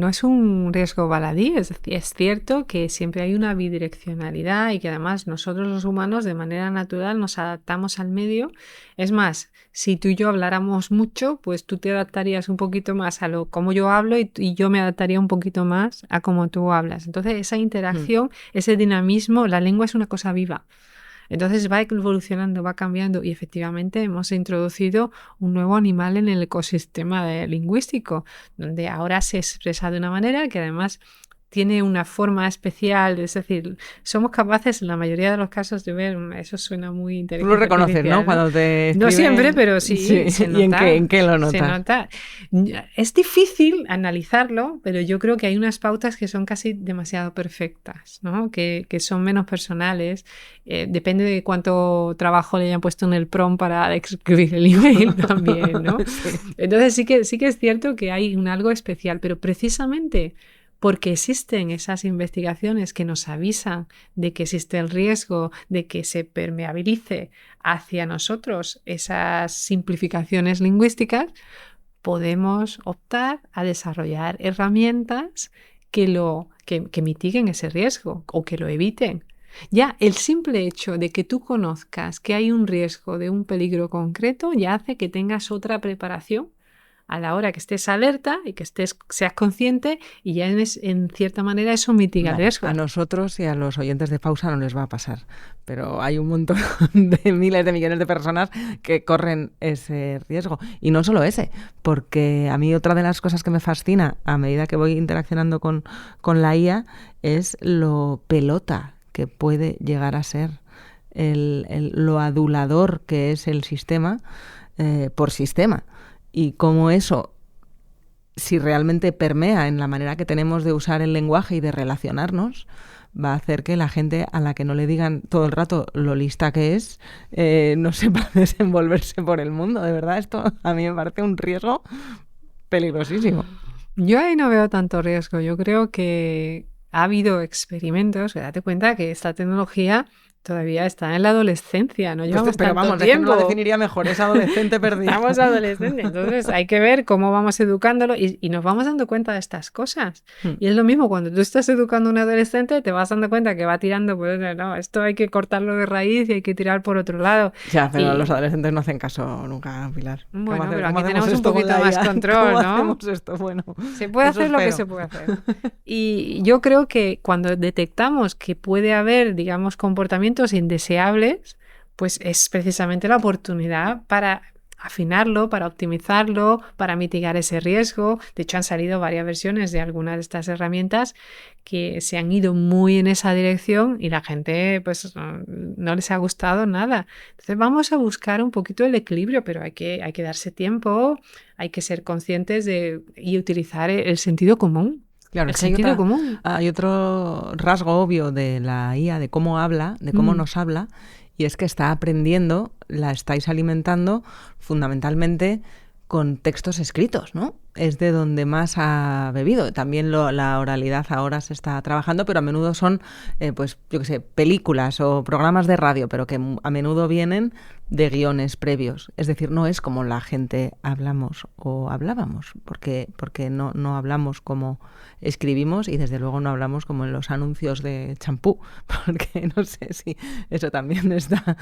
es un riesgo baladí, es cierto que siempre hay una bidireccionalidad y que además nosotros los humanos de manera natural nos adaptamos al medio. Es más, si tú y yo habláramos mucho, pues tú te adaptarías un poquito más a cómo yo hablo y yo me adaptaría un poquito más a cómo tú hablas. Entonces esa interacción, ese dinamismo, la lengua es una cosa viva. Entonces va evolucionando, va cambiando y efectivamente hemos introducido un nuevo animal en el ecosistema lingüístico, donde ahora se expresa de una manera que además tiene una forma especial, es decir, somos capaces en la mayoría de los casos de ver, eso suena muy Tú interesante. lo reconoces, ¿no? Cuando te No escriben- siempre, pero sí, se nota. ¿Y en qué lo notas? Se nota. Es difícil analizarlo, pero yo creo que hay unas pautas que son casi demasiado perfectas, ¿no? Que son menos personales. Depende de cuánto trabajo le hayan puesto en el prompt para escribir el email también, ¿no? Sí. Entonces sí que es cierto que hay algo especial, pero precisamente porque existen esas investigaciones que nos avisan de que existe el riesgo de que se permeabilice hacia nosotros esas simplificaciones lingüísticas, podemos optar a desarrollar herramientas que mitiguen ese riesgo o que lo eviten. Ya el simple hecho de que tú conozcas que hay un riesgo de un peligro concreto ya hace que tengas otra preparación a la hora que estés alerta y que seas consciente, y ya en cierta manera eso mitiga el riesgo. A nosotros y a los oyentes de Pausa no les va a pasar, pero hay un montón de miles de millones de personas que corren ese riesgo. Y no solo ese, porque a mí otra de las cosas que me fascina a medida que voy interaccionando con la IA es lo pelota que puede llegar a ser, lo adulador que es el sistema por sistema. Y cómo eso, si realmente permea en la manera que tenemos de usar el lenguaje y de relacionarnos, va a hacer que la gente a la que no le digan todo el rato lo lista que es, no sepa desenvolverse por el mundo. De verdad, esto a mí me parece un riesgo peligrosísimo. Yo ahí no veo tanto riesgo. Yo creo que ha habido experimentos, que date cuenta que esta tecnología todavía está en la adolescencia, no llevamos Pero tanto vamos, tiempo. lo definiría mejor, es adolescente perdido. Estamos adolescentes, entonces hay que ver cómo vamos educándolo y nos vamos dando cuenta de estas cosas. Y es lo mismo cuando tú estás educando a un adolescente, te vas dando cuenta que va tirando, pues no, esto hay que cortarlo de raíz y hay que tirar por otro lado. Ya, pero los adolescentes no hacen caso nunca, Pilar. Bueno, pero aquí tenemos un poquito más control, ¿Cómo ¿no? hacemos esto? Bueno, se puede hacer lo que se puede hacer. Y yo creo que cuando detectamos que puede haber, digamos, comportamientos indeseables, pues es precisamente la oportunidad para afinarlo, para optimizarlo, para mitigar ese riesgo. De hecho, han salido varias versiones de algunas de estas herramientas que se han ido muy en esa dirección y la gente pues no les ha gustado nada. Entonces vamos a buscar un poquito el equilibrio, pero hay que darse tiempo, hay que ser conscientes y utilizar el sentido común. Claro, el sentido común. Hay otro rasgo obvio de la IA, de cómo habla, de cómo nos habla, y es que está aprendiendo, la estáis alimentando fundamentalmente con textos escritos, ¿no? Es de donde más ha bebido. También la oralidad ahora se está trabajando, pero a menudo son, pues, yo qué sé, películas o programas de radio, pero que a menudo vienen de guiones previos. Es decir, no es como la gente hablamos o hablábamos, porque no hablamos como escribimos y desde luego no hablamos como en los anuncios de champú, porque no sé si eso también está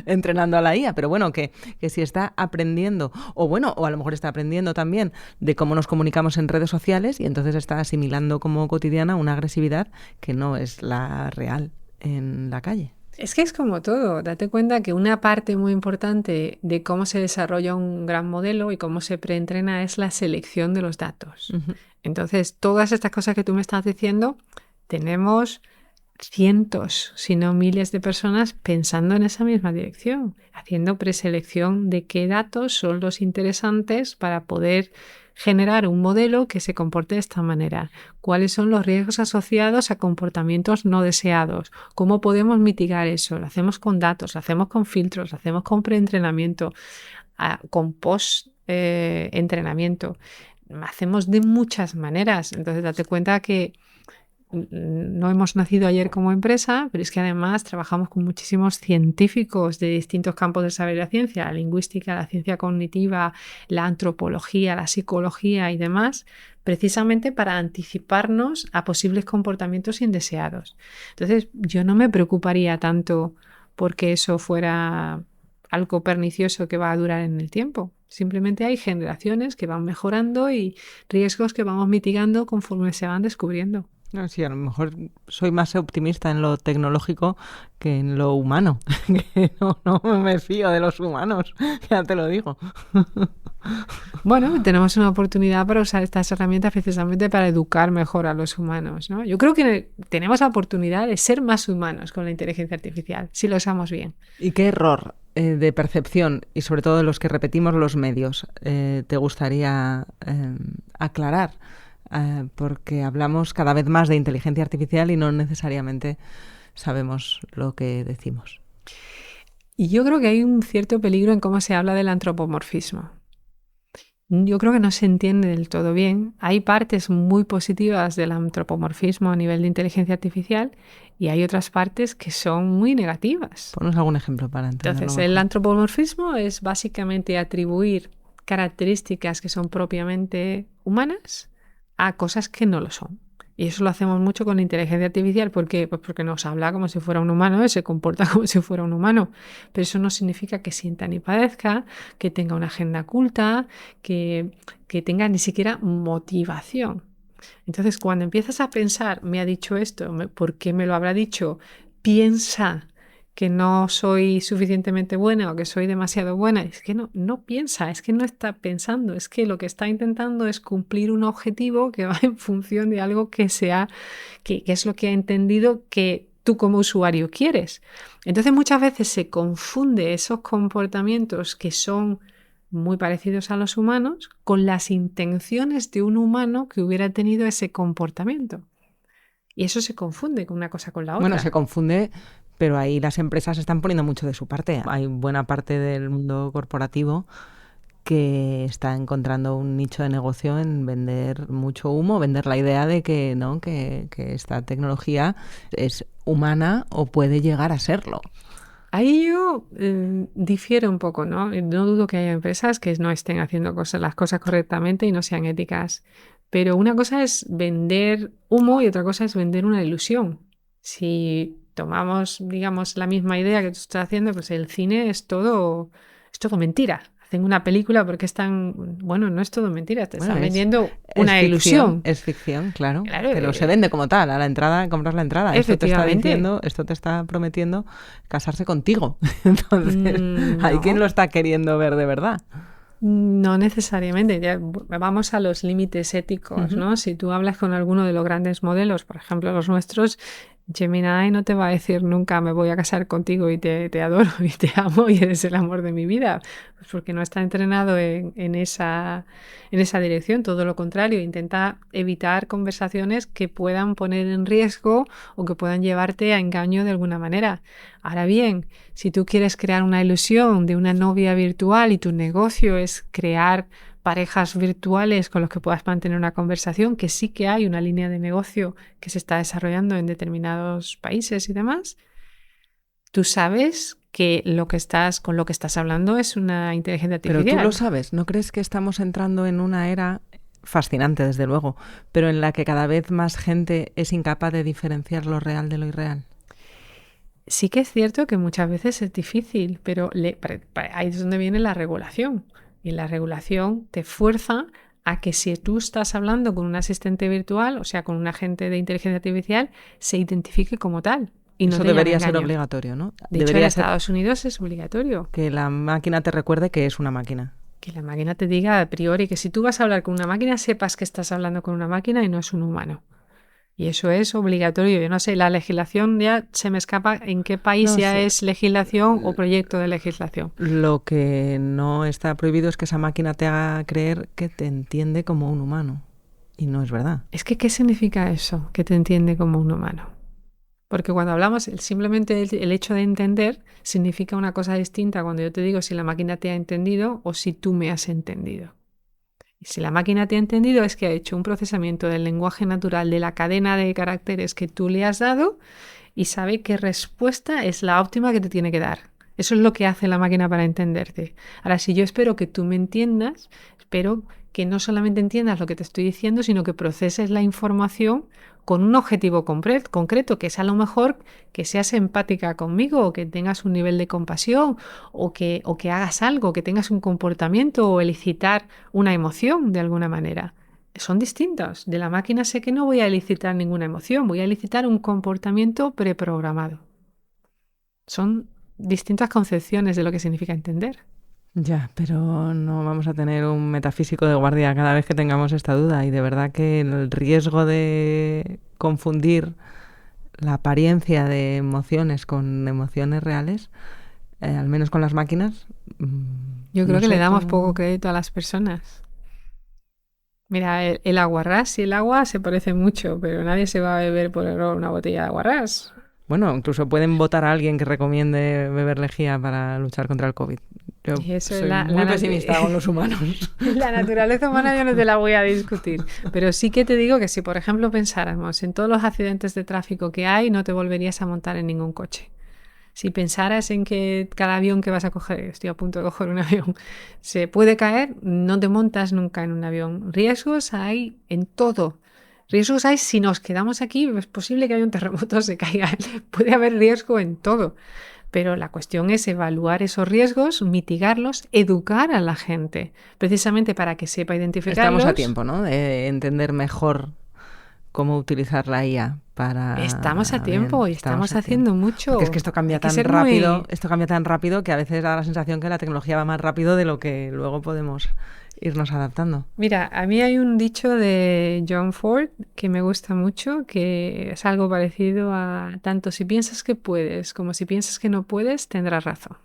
entrenando a la IA, pero bueno, que si está aprendiendo, o a lo mejor está aprendiendo también de cómo nos comunicamos en redes sociales y entonces está asimilando como cotidiana una agresividad que no es la real en la calle. Es que es como todo, date cuenta que una parte muy importante de cómo se desarrolla un gran modelo y cómo se preentrena es la selección de los datos. Uh-huh. Entonces, todas estas cosas que tú me estás diciendo, tenemos cientos, si no miles de personas pensando en esa misma dirección, haciendo preselección de qué datos son los interesantes para poder generar un modelo que se comporte de esta manera. ¿Cuáles son los riesgos asociados a comportamientos no deseados? ¿Cómo podemos mitigar eso? Lo hacemos con datos, lo hacemos con filtros, lo hacemos con preentrenamiento, con post-entrenamiento. Hacemos de muchas maneras. Entonces, date cuenta que no hemos nacido ayer como empresa, pero es que además trabajamos con muchísimos científicos de distintos campos del saber y la ciencia, la lingüística, la ciencia cognitiva, la antropología, la psicología y demás, precisamente para anticiparnos a posibles comportamientos indeseados. Entonces, yo no me preocuparía tanto porque eso fuera algo pernicioso que va a durar en el tiempo. Simplemente hay generaciones que van mejorando y riesgos que vamos mitigando conforme se van descubriendo. No, sí, a lo mejor soy más optimista en lo tecnológico que en lo humano. Que no me fío de los humanos, ya te lo digo. Bueno, tenemos una oportunidad para usar estas herramientas precisamente para educar mejor a los humanos, ¿no? Yo creo que tenemos la oportunidad de ser más humanos con la inteligencia artificial, si lo usamos bien. ¿Y qué error de percepción, y sobre todo de los que repetimos los medios, te gustaría aclarar? Porque hablamos cada vez más de inteligencia artificial y no necesariamente sabemos lo que decimos. Y yo creo que hay un cierto peligro en cómo se habla del antropomorfismo. Yo creo que no se entiende del todo bien. Hay partes muy positivas del antropomorfismo a nivel de inteligencia artificial y hay otras partes que son muy negativas. Ponos algún ejemplo para entenderlo. Entonces, el antropomorfismo es básicamente atribuir características que son propiamente humanas a cosas que no lo son. Y eso lo hacemos mucho con la inteligencia artificial. ¿Por qué? Pues porque nos habla como si fuera un humano, se comporta como si fuera un humano. Pero eso no significa que sienta ni padezca, que tenga una agenda oculta, que tenga ni siquiera motivación. Entonces, cuando empiezas a pensar, me ha dicho esto, ¿por qué me lo habrá dicho? Piensa que no soy suficientemente buena o que soy demasiado buena. Es que no piensa, es que no está pensando, es que lo que está intentando es cumplir un objetivo que va en función de algo que es lo que ha entendido que tú como usuario quieres. Entonces muchas veces se confunde esos comportamientos que son muy parecidos a los humanos con las intenciones de un humano que hubiera tenido ese comportamiento. Y eso se confunde con una cosa con la otra. Bueno, se confunde, pero ahí las empresas están poniendo mucho de su parte. Hay buena parte del mundo corporativo que está encontrando un nicho de negocio en vender mucho humo, vender la idea de que no, que esta tecnología es humana o puede llegar a serlo. Ahí yo difiero un poco, ¿no? No dudo que haya empresas que no estén haciendo las cosas correctamente y no sean éticas. Pero una cosa es vender humo y otra cosa es vender una ilusión. Si tomamos, digamos, la misma idea que tú estás haciendo, pues el cine es todo mentira. Hacen una película porque bueno, no es todo mentira, te están vendiendo una ilusión. Es ficción, claro, pero se vende como tal, a la entrada, compras la entrada. Esto te está diciendo, esto te está prometiendo casarse contigo. Entonces, ¿hay quien lo está queriendo ver de verdad? No necesariamente, ya vamos a los límites éticos, ¿no? Si tú hablas con alguno de los grandes modelos, por ejemplo los nuestros, Gemini no te va a decir nunca me voy a casar contigo y te adoro y te amo y eres el amor de mi vida, pues porque no está entrenado en esa dirección, todo lo contrario, intenta evitar conversaciones que puedan poner en riesgo o que puedan llevarte a engaño de alguna manera. Ahora bien, si tú quieres crear una ilusión de una novia virtual y tu negocio es crear parejas virtuales con los que puedas mantener una conversación, que sí que hay una línea de negocio que se está desarrollando en determinados países y demás, tú sabes que con lo que estás hablando es una inteligencia artificial. Pero tú lo sabes, ¿no crees que estamos entrando en una era fascinante, desde luego, pero en la que cada vez más gente es incapaz de diferenciar lo real de lo irreal? Sí que es cierto que muchas veces es difícil, pero ahí es donde viene la regulación. Y la regulación te fuerza a que si tú estás hablando con un asistente virtual, o sea, con un agente de inteligencia artificial, se identifique como tal. Y eso no debería ser obligatorio, ¿no? De hecho, en Estados Unidos es obligatorio. Que la máquina te recuerde que es una máquina. Que la máquina te diga a priori que si tú vas a hablar con una máquina, sepas que estás hablando con una máquina y no es un humano. Y eso es obligatorio. Yo no sé, la legislación ya se me escapa en qué país es legislación o proyecto de legislación. Lo que no está prohibido es que esa máquina te haga creer que te entiende como un humano. Y no es verdad. Es que, ¿qué significa eso? Que te entiende como un humano. Porque cuando hablamos, simplemente el hecho de entender significa una cosa distinta cuando yo te digo si la máquina te ha entendido o si tú me has entendido. Y si la máquina te ha entendido es que ha hecho un procesamiento del lenguaje natural de la cadena de caracteres que tú le has dado y sabe qué respuesta es la óptima que te tiene que dar. Eso es lo que hace la máquina para entenderte. Ahora, si yo espero que tú me entiendas, espero que no solamente entiendas lo que te estoy diciendo, sino que proceses la información con un objetivo concreto, que es a lo mejor que seas empática conmigo o que tengas un nivel de compasión o que hagas algo, que tengas un comportamiento o elicitar una emoción de alguna manera. son distintos. De la máquina sé que no voy a elicitar ninguna emoción, voy a elicitar un comportamiento preprogramado. Son distintas concepciones de lo que significa entender. Ya, pero no vamos a tener un metafísico de guardia cada vez que tengamos esta duda. Y de verdad que el riesgo de confundir la apariencia de emociones con emociones reales, al menos con las máquinas... Yo creo no que sé le damos cómo- poco crédito a las personas. Mira, el aguarrás y el agua se parecen mucho, pero nadie se va a beber por error una botella de aguarrás. Bueno, incluso pueden votar a alguien que recomiende beber lejía para luchar contra el COVID. Yo Y eso es soy la muy pesimista con los humanos. La naturaleza humana yo no te la voy a discutir, pero sí que te digo que si, por ejemplo, pensáramos en todos los accidentes de tráfico que hay, no te volverías a montar en ningún coche. Si pensaras en que cada avión que vas a coger, estoy a punto de coger un avión, se puede caer, no te montas nunca en un avión. Riesgos hay en todo. Riesgos hay si nos quedamos aquí, es posible que haya un terremoto, se caiga. Puede haber riesgo en todo. Pero la cuestión es evaluar esos riesgos, mitigarlos, educar a la gente, precisamente para que sepa identificarlos. Estamos a tiempo, ¿no? De entender mejor cómo utilizar la IA para... Estamos a tiempo Bien, y estamos a haciendo tiempo. mucho. Porque es que esto cambia Hay que tan ser rápido, muy- esto cambia tan rápido que a veces da la sensación que la tecnología va más rápido de lo que luego podemos irnos adaptando. Mira, a mí hay un dicho de John Ford que me gusta mucho, que es algo parecido a tanto si piensas que puedes como si piensas que no puedes, tendrás razón.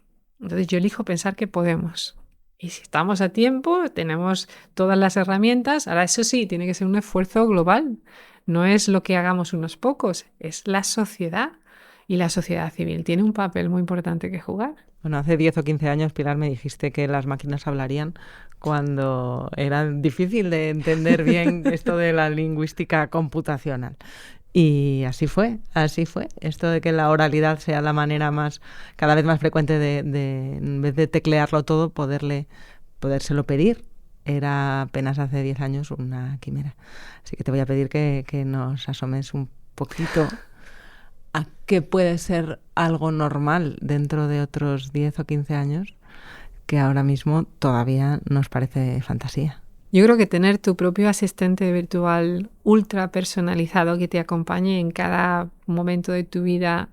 Entonces yo elijo pensar que podemos. Y si estamos a tiempo, tenemos todas las herramientas. Ahora, eso sí, tiene que ser un esfuerzo global. No es lo que hagamos unos pocos, es la sociedad. Y la sociedad civil tiene un papel muy importante que jugar. Bueno, hace 10 o 15 años, Pilar, me dijiste que las máquinas hablarían cuando era difícil de entender bien esto de la lingüística computacional. Y así fue. Esto de que la oralidad sea la manera cada vez más frecuente de en vez de teclearlo todo, podérselo pedir. Era apenas hace 10 años una quimera. Así que te voy a pedir que nos asomes un poquito a qué puede ser algo normal dentro de otros 10 o 15 años que ahora mismo todavía nos parece fantasía. Yo creo que tener tu propio asistente virtual ultra personalizado que te acompañe en cada momento de tu vida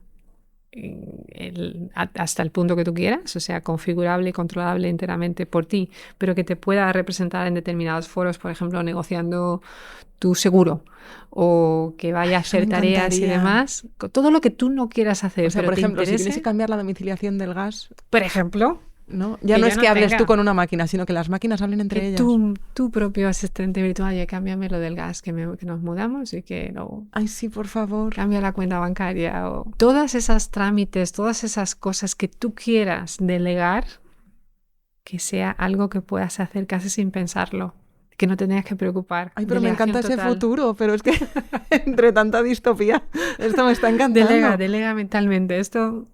hasta el punto que tú quieras, o sea, configurable y controlable enteramente por ti, pero que te pueda representar en determinados foros, por ejemplo, negociando tu seguro o que vaya a hacer me tareas y encantaría. demás, todo lo que tú no quieras hacer, O sea, pero por te ejemplo, si interese, tienes que cambiar la domiciliación del gas, por ejemplo, ¿no? Ya Que no yo es no que hables tenga. tú con una máquina, sino que las máquinas hablen entre que ellas. tu propio asistente virtual, ya cámbiame lo del gas, que nos mudamos y que no... Ay, sí, por favor. Cambia la cuenta bancaria o todas esas trámites, todas esas cosas que tú quieras delegar, que sea algo que puedas hacer casi sin pensarlo, que no te tengas que preocupar. Ay, pero me Delegación encanta ese total. futuro, pero es que entre tanta distopía, esto me está encantando. Delega mentalmente. Esto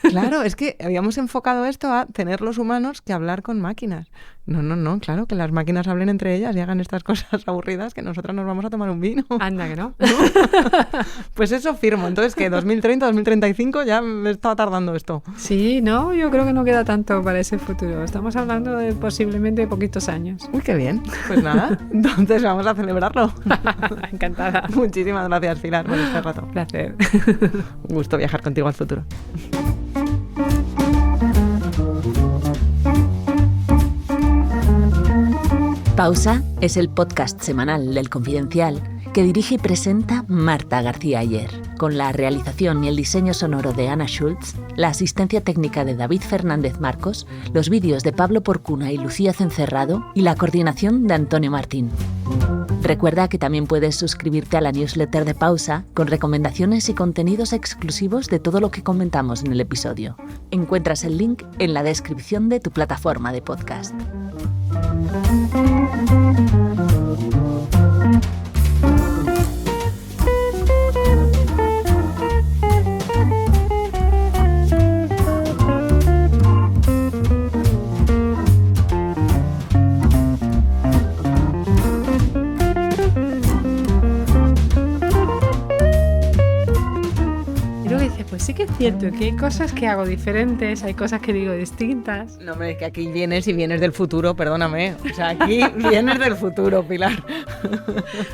Claro, es que habíamos enfocado esto a tener los humanos que hablar con máquinas. No, claro, que las máquinas hablen entre ellas y hagan estas cosas aburridas que nosotras nos vamos a tomar un vino. anda que no. Pues eso firmo. Entonces, que 2030, 2035 ya me estaba tardando esto. Sí, no, yo creo que no queda tanto para ese futuro. Estamos hablando de posiblemente poquitos años. Uy, qué bien. Pues nada, entonces vamos a celebrarlo. Encantada. Muchísimas gracias, Pilar, por este rato. Placer. Un gusto viajar contigo al futuro. Pausa es el podcast semanal del Confidencial que dirige y presenta Marta García Ayer, con la realización y el diseño sonoro de Ana Schultz, la asistencia técnica de David Fernández Marcos, los vídeos de Pablo Porcuna y Lucía Cencerrado y la coordinación de Antonio Martín. Recuerda que también puedes suscribirte a la newsletter de Pausa con recomendaciones y contenidos exclusivos de todo lo que comentamos en el episodio. Encuentras el link en la descripción de tu plataforma de podcast. pues sí que es cierto que hay cosas que hago diferentes, hay cosas que digo distintas. No, hombre, es que aquí vienes y vienes del futuro, perdóname. O sea, aquí vienes del futuro, Pilar.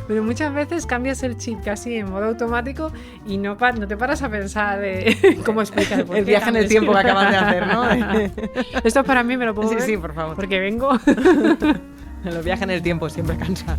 Pero muchas veces cambias el chip casi en modo automático y no te paras a pensar cómo explicar el porqué. El viaje en el tiempo que acabas de hacer, ¿no? Esto es para mí, me lo puedo ver. Sí, por favor. Porque vengo. Los viajes en el tiempo siempre cansa.